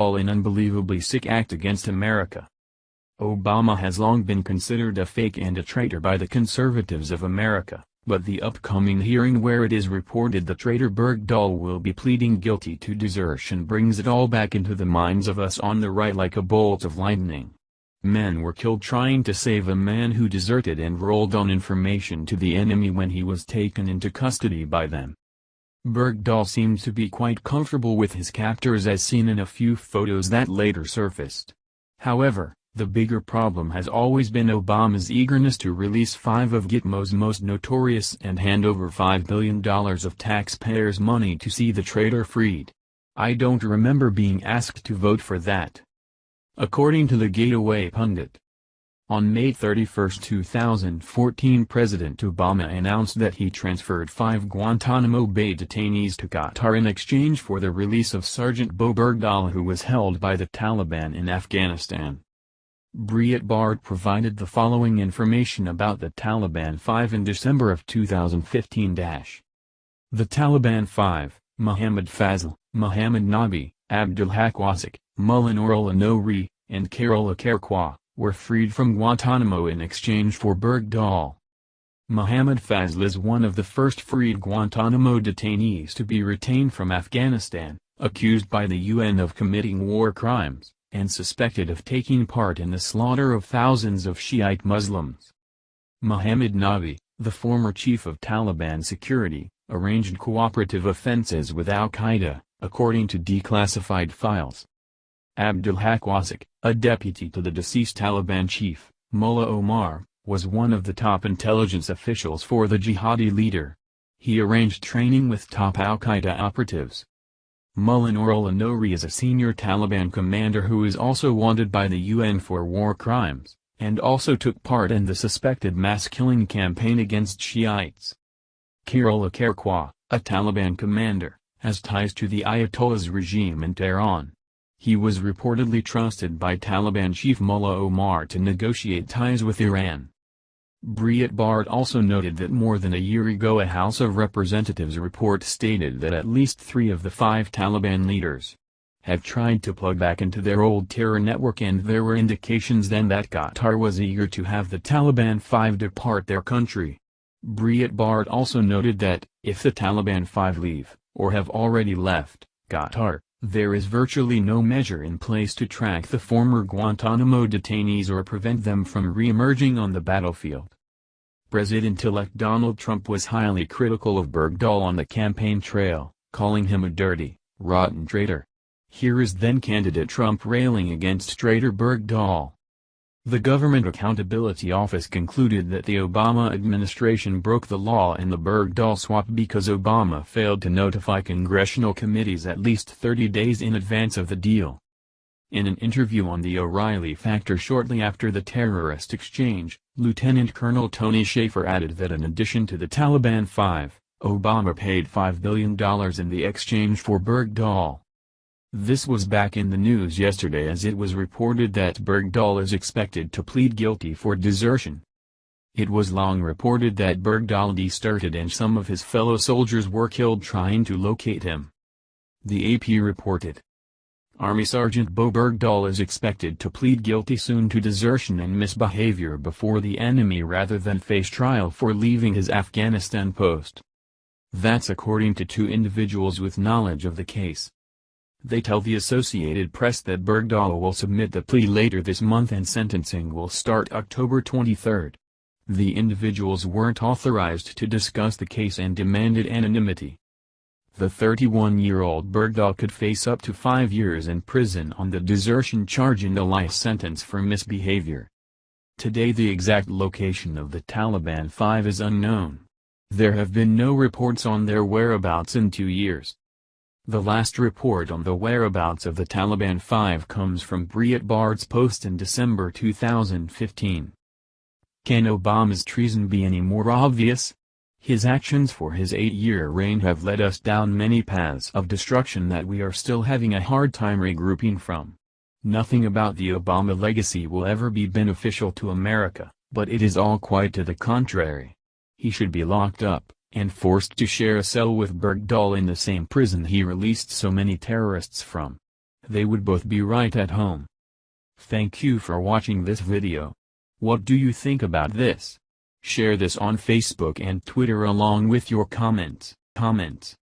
an unbelievably sick act against America. Obama has long been considered a fake and a traitor by the conservatives of America, but the upcoming hearing where it is reported the traitor Bergdahl will be pleading guilty to desertion brings it all back into the minds of us on the right like a bolt of lightning. Men were killed trying to save a man who deserted and rolled on information to the enemy when he was taken into custody by them. Bergdahl seemed to be quite comfortable with his captors as seen in a few photos that later surfaced. However, the bigger problem has always been Obama's eagerness to release 5 of Gitmo's most notorious and hand over $5 billion of taxpayers' money to see the traitor freed. I don't remember being asked to vote for that. According to the Gateway pundit. On May 31, 2014 President Obama announced that he transferred 5 Guantanamo Bay detainees to Qatar in exchange for the release of Sergeant Bo Bergdahl who was held by the Taliban in Afghanistan. Breitbart provided the following information about the Taliban 5 in December of 2015. The Taliban 5, Muhammad Fazl, Muhammad Nabi, Abdul Haq Wasik, Mullah Nouri, and Karol Akarqua, were freed from Guantanamo in exchange for Bergdahl. Muhammad Fazl is one of the first freed Guantanamo detainees to be retained from Afghanistan, accused by the UN of committing war crimes, and suspected of taking part in the slaughter of thousands of Shiite Muslims. Muhammad Nabi, the former chief of Taliban security, arranged cooperative offenses with al-Qaeda, according to declassified files. Abdul Haq Wasik, a deputy to the deceased Taliban chief, Mullah Omar, was one of the top intelligence officials for the jihadi leader. He arranged training with top al-Qaeda operatives. Mullah Nouri is a senior Taliban commander who is also wanted by the UN for war crimes, and also took part in the suspected mass-killing campaign against Shiites. Karol Akarqua, a Taliban commander, has ties to the Ayatollah's regime in Tehran. He was reportedly trusted by Taliban chief Mullah Omar to negotiate ties with Iran. Breitbart also noted that more than a year ago a House of Representatives report stated that at least 3 of the 5 Taliban leaders have tried to plug back into their old terror network, and there were indications then that Qatar was eager to have the Taliban 5 depart their country. Breitbart also noted that, if the Taliban 5 leave, or have already left, Qatar, there is virtually no measure in place to track the former Guantanamo detainees or prevent them from re-emerging on the battlefield. President-elect Donald Trump was highly critical of Bergdahl on the campaign trail, calling him a dirty, rotten traitor. Here is then-candidate Trump railing against traitor Bergdahl. The Government Accountability Office concluded that the Obama administration broke the law in the Bergdahl swap because Obama failed to notify congressional committees at least 30 days in advance of the deal. In an interview on the O'Reilly Factor shortly after the terrorist exchange, Lieutenant Colonel Tony Shaffer added that in addition to the Taliban 5, Obama paid $5 billion in the exchange for Bergdahl. This was back in the news yesterday as it was reported that Bergdahl is expected to plead guilty for desertion. It was long reported that Bergdahl deserted and some of his fellow soldiers were killed trying to locate him. The AP reported. Army Sergeant Bo Bergdahl is expected to plead guilty soon to desertion and misbehavior before the enemy rather than face trial for leaving his Afghanistan post. That's according to 2 individuals with knowledge of the case. They tell the Associated Press that Bergdahl will submit the plea later this month and sentencing will start October 23. The individuals weren't authorized to discuss the case and demanded anonymity. The 31-year-old Bergdahl could face up to 5 years in prison on the desertion charge and a life sentence for misbehavior. Today the exact location of the Taliban 5 is unknown. There have been no reports on their whereabouts in 2 years. The last report on the whereabouts of the Taliban 5 comes from Breitbart's post in December 2015. Can Obama's treason be any more obvious? His actions for his 8-year reign have led us down many paths of destruction that we are still having a hard time regrouping from. Nothing about the Obama legacy will ever be beneficial to America, but it is all quite to the contrary. He should be locked up and forced to share a cell with Bergdahl in the same prison he released so many terrorists from. they would both be right at home. Thank you for watching this video. What do you think about this? Share this on Facebook and Twitter along with your comments.